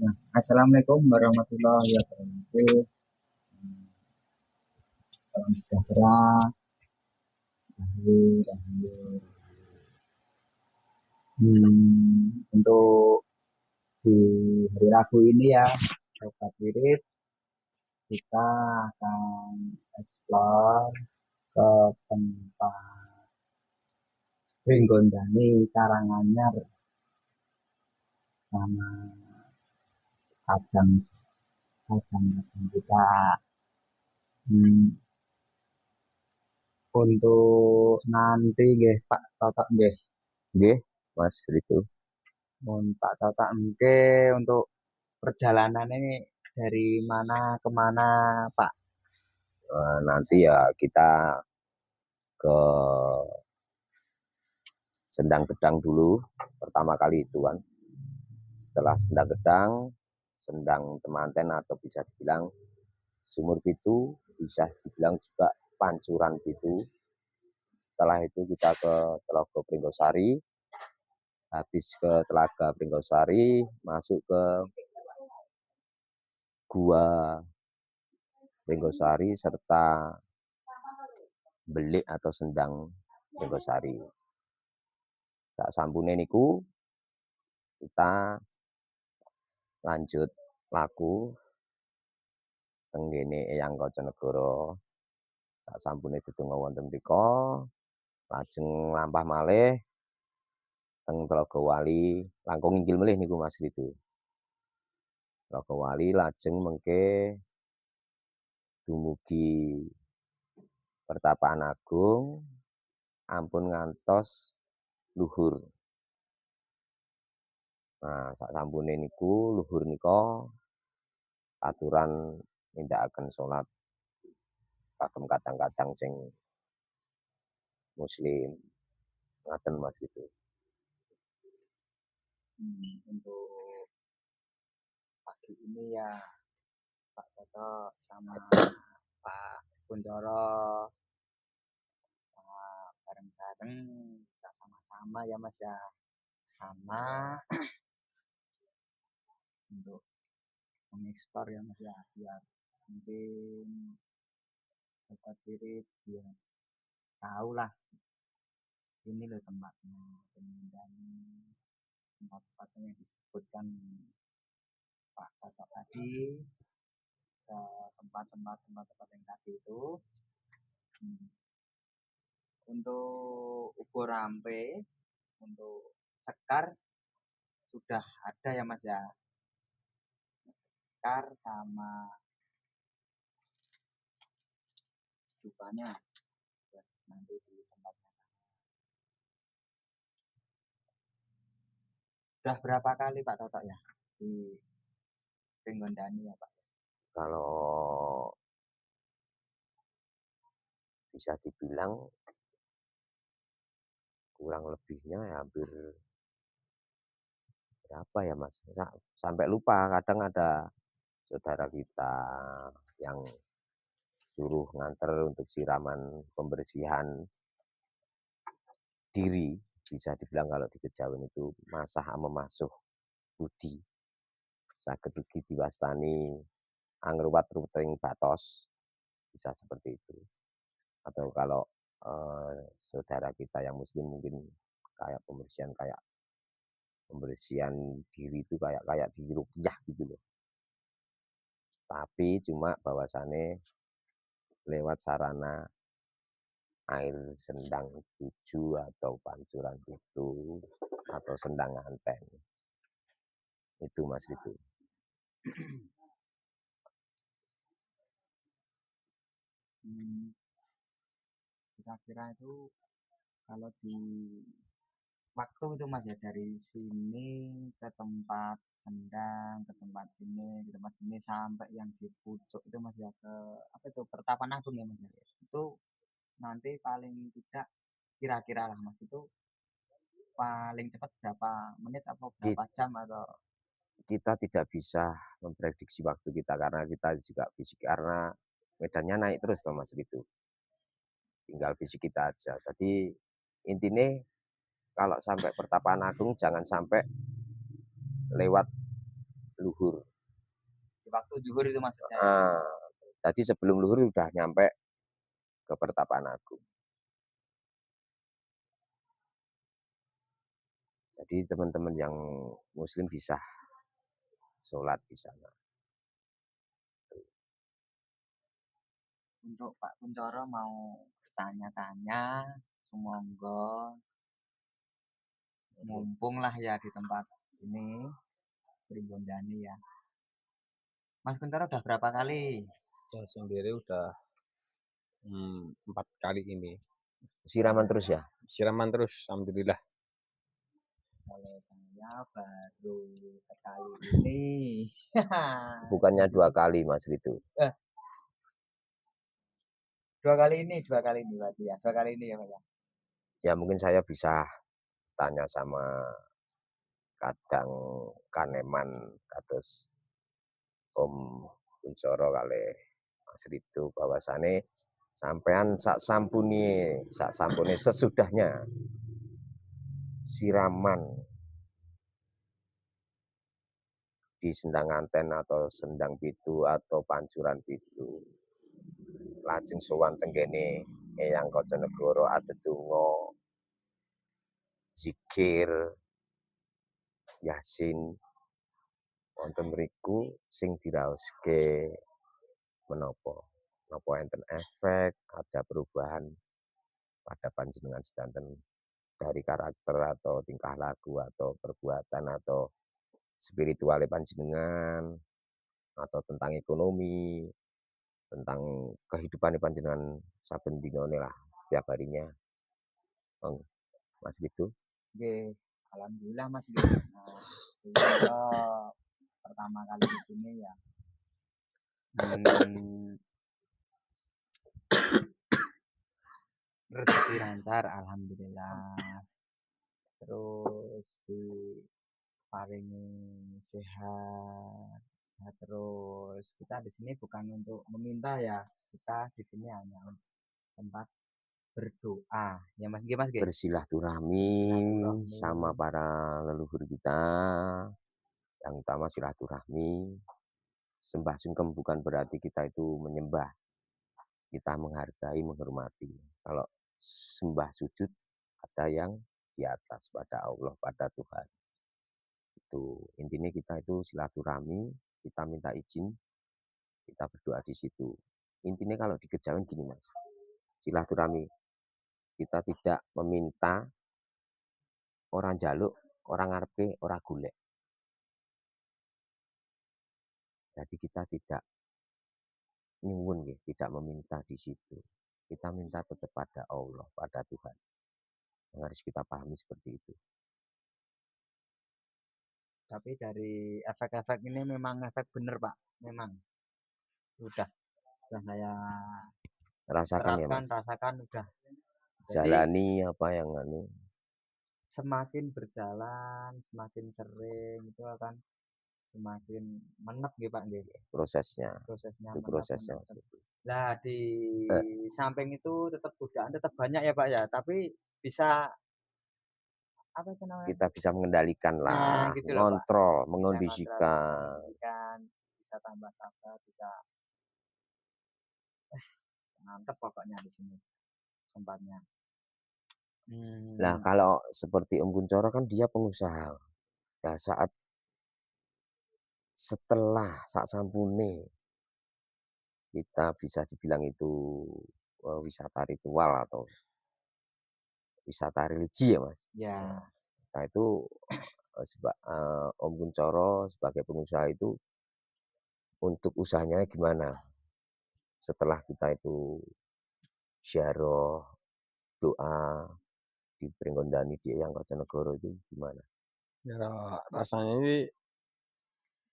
Nah, assalamualaikum warahmatullahi wabarakatuh. Salam sejahtera, Rahayu, Rahayu. Untuk di hari Rabu ini ya, Sobat Wirid, kita akan explore ke tempat Ringgondani Karanganyar sama kadang kadang kita. Hmm, untuk nanti nggih Pak Totok nggih, Nggih, Mas Ritu. Pak Totok nggih untuk perjalanan ini dari mana ke mana, Pak? Nanti ya kita ke Sendang Gedang dulu pertama kali itu kan. Setelah Sendang Gedang, Sendang Temanten atau bisa dibilang Sumur Pitu, bisa dibilang juga Pancuran Pitu. Setelah itu kita ke Telaga Pringgosari, habis ke Telaga Pringgosari, masuk ke Gua Pringgosari serta Belik atau Sendang Pringgosari. Saat sampune niku kita lanjut laku tenggene Eyang Kacanegara. Sak sampune dedonga wonten mrika, lajeng lampah malih teng Tlaga Wali, langkung inggil melih niku Mas itu. Tlaga Wali lajeng mengke dumugi Pertapaan Agung, ampun ngantos luhur. Nah, sak sampune niku luhur nika aturan nindakaken salat kagem kadang-kadang sing muslim. Ngaten Mas itu. Untuk pagi ini ya Pak Toto sama Pak Kuncoro bareng-bareng kita sama-sama ya Mas ya, sama untuk mengeksplor ya Mas ya, biar mungkin sobat diri biar tahu lah ini loh tempatnya, dan tempat-tempatnya yang disebutkan Pak Toto tadi, ke tempat-tempat yang tadi itu. Untuk Ubo Rampe, untuk Sekar sudah ada ya Mas ya, Sekar sama dupanya ya, nanti di tempatnya. Sudah berapa kali Pak Toto ya di Ringgondani ya Pak? Kalau bisa dibilang kurang lebihnya ya hampir berapa ya Mas? Sampai lupa, kadang ada saudara kita yang suruh nganter untuk siraman pembersihan diri, bisa dibilang kalau di Kejawen itu masah memasuh budi. Saged ugi diwastani angruwat ruting batos, bisa seperti itu. Atau kalau saudara kita yang muslim mungkin kayak pembersihan diri itu kayak kayak di rukyah gitu loh. Tapi cuma bahwasannya lewat sarana air sendang tujuh atau pancuran itu atau sendang anten. Itu Mas itu. Kira-kira itu kalau di waktu itu Mas ya, dari sini ke tempat Sendang, ke tempat sini sampai yang di pucuk itu Mas ya, ke apa itu Pertapan Agung ya Mas ya. Itu nanti paling tidak kira-kira lah Mas, itu paling cepat berapa menit atau berapa jam atau Kita tidak bisa memprediksi waktu kita karena kita juga fisik, karena medannya naik terus toh Mas itu. Tinggal fisik kita aja. Jadi intinya kalau sampai Pertapaan Agung jangan sampai lewat luhur. Di waktu zuhur itu maksudnya ya? Ah, tadi sebelum luhur udah nyampe ke Pertapaan Agung. Jadi teman-teman yang muslim bisa sholat di sana. Untuk Pak Kuncoro mau tanya-tanya, monggo mumpung lah ya di tempat ini Primbondani ya. Mas Kuncoro udah berapa kali? Saya sendiri udah 4 kali ini. Siraman terus ya? Siraman terus, alhamdulillah. Kalau saya baru sekali ini. Bukannya 2 kali Mas Ritu. Dua kali ini berarti ya. 2 kali ini ya Pak ya. Ya mungkin saya bisa tanya sama Kadang Kaneman kados Om Kuncoro kali Mas Ritu bahwasane sampean sak sampune sesudahnya siraman di Sendang Anten atau Sendang Pitu atau Pancuran Pitu. Lajeng sowan tenggene Eyang Koconegoro adedonga zikir Yasin wonten mriku sing diraoske menapa enten efek, ada perubahan pada panjenengan sedanten dari karakter atau tingkah laku atau perbuatan atau spirituale panjenengan atau tentang ekonomi, tentang kehidupan panjenengan saben dinane lah setiap harinya. Mas gitu. Oke, alhamdulillah Mas nggih. Nah, beliau pertama kali di sini ya. Rezeki lancar alhamdulillah. Terus diparingi sehat. Nah, terus kita di sini bukan untuk meminta ya. Kita di sini hanya tempat berdoa. Ya Mas nggih Mas nggih. Bersilaturahmi sama para leluhur kita. Yang utama silaturahmi. Sembah sungkem bukan berarti kita itu menyembah. Kita menghargai, menghormati. Kalau sembah sujud ada yang di atas pada Allah, pada Tuhan. Itu intinya kita itu silaturahmi, kita minta izin, kita berdoa di situ. Intinya kalau dikejawen gini Mas. Silaturahmi. Kita tidak meminta orang jaluk, orang ngarepe, ora golek. Jadi kita tidak nyuwun nggih, tidak meminta di situ. Kita minta tetap pada Allah, pada Tuhan. Yang harus kita pahami seperti itu. Tapi dari efek-efek ini memang efek bener Pak, memang. Sudah saya Rasakan ya terapkan, Mas. rasakan udah. Jadi Jalani apa yang anu. semakin berjalan, semakin sering itu akan semakin menep nggih Pak nggih. Prosesnya. Prosesnya Itu menep, prosesnya. menep. Lah di Eh, samping itu tetap godaan tetap banyak ya Pak ya, tapi bisa apa itu namanya? kita bisa mengendalikan Nah, lah, gitu loh Pak. ngontrol, Bisa ngontrol, mengondisikan. mengondisikan, bisa tambah sabar, bisa mantep pokoknya di sini tempatnya. Nah, kalau seperti Om Kuncoro kan dia pengusaha. Nah, setelah sak sampune kita bisa dibilang itu wisata ritual atau wisata religi ya Mas. Ya, Nah itu Om Kuncoro sebagai pengusaha itu untuk usahanya gimana? Setelah kita itu ziarah, doa di Pringgondani di Eyang Koconegoro itu gimana? Ya, rasanya ini